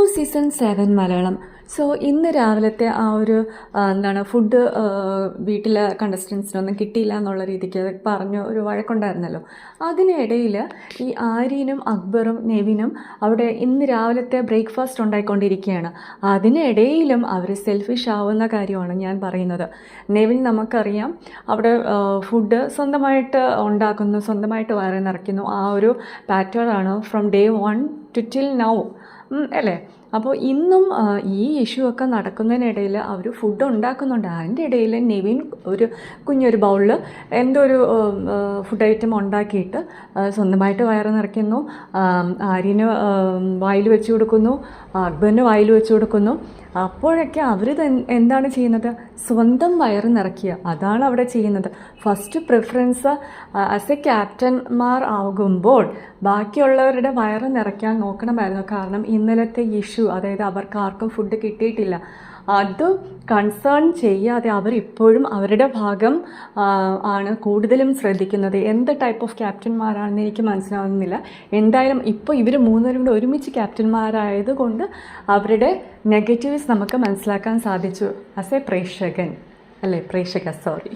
Big boss season 7 Malayalam. So ഇന്ന് രാവിലത്തെ ആ ഒരു ഫുഡ് വീട്ടിലെ കണ്ടസ്റ്റൻസിനൊന്നും കിട്ടിയില്ല എന്നുള്ള രീതിക്ക് പറഞ്ഞ് ഒരു വഴക്കുണ്ടായിരുന്നല്ലോ. അതിനിടയിൽ ഈ ആര്യനും അക്ബറും നെവിനും അവിടെ ഇന്ന് രാവിലത്തെ ബ്രേക്ക്ഫാസ്റ്റ് ഉണ്ടായിക്കൊണ്ടിരിക്കുകയാണ്. അതിനിടയിലും അവർ സെൽഫിഷ് ആവുന്ന കാര്യമാണ് ഞാൻ പറയുന്നത്. നെവിൻ നമുക്കറിയാം അവിടെ ഫുഡ് സ്വന്തമായിട്ട് ഉണ്ടാക്കുന്നു, സ്വന്തമായിട്ട് വയറ് നിറയ്ക്കുന്നു. ആ ഒരു പാറ്റേണാണ് from day 1 to till now അല്ലേ. അപ്പോൾ ഇന്നും ഈ ഇഷ്യൂ ഒക്കെ നടക്കുന്നതിനിടയിൽ അവർ ഫുഡ് ഉണ്ടാക്കുന്നുണ്ട്. അതിൻ്റെ ഇടയിൽ നെവിൻ ഒരു കുഞ്ഞൊരു ബൗളിൽ എന്തോ ഒരു ഫുഡ് ഐറ്റം ഉണ്ടാക്കിയിട്ട് സ്വന്തമായിട്ട് വയറ് നിറയ്ക്കുന്നു. ആര്യന് വായിൽ വെച്ച് കൊടുക്കുന്നു, അക്ബറിന് വായിൽ വെച്ച് കൊടുക്കുന്നു. അപ്പോഴൊക്കെ അവർ എന്താണ് ചെയ്യുന്നത്? സ്വന്തം വയറ് നിറയ്ക്കുക, അതാണ് അവിടെ ചെയ്യുന്നത്. ഫസ്റ്റ് പ്രിഫറൻസ് ആസ് എ ക്യാപ്റ്റന്മാർ ആകുമ്പോൾ ബാക്കിയുള്ളവരുടെ വയറ് നിറയ്ക്കാൻ നോക്കണമായിരുന്നു. കാരണം ഇന്നലത്തെ ഇഷ്യൂ, അതായത് അവർക്ക് ആർക്കും ഫുഡ് കിട്ടിയിട്ടില്ല, അത് കൺസേൺ ചെയ്യാതെ അവരിപ്പോഴും അവരുടെ ഭാഗം ആണ് കൂടുതലും ശ്രദ്ധിക്കുന്നത്. എന്ത് ടൈപ്പ് ഓഫ് ക്യാപ്റ്റന്മാരാണെന്ന് എനിക്ക് മനസ്സിലാവുന്നില്ല. എന്തായാലും ഇപ്പോൾ ഇവർ മൂന്നുപേരും കൂടെ ഒരുമിച്ച് ക്യാപ്റ്റന്മാരായതുകൊണ്ട് അവരുടെ നെഗറ്റീവ്സ് നമുക്ക് മനസ്സിലാക്കാൻ സാധിച്ചു ആസ് എ പ്രേക്ഷകൻ, അല്ലേ, പ്രേക്ഷക, സോറി.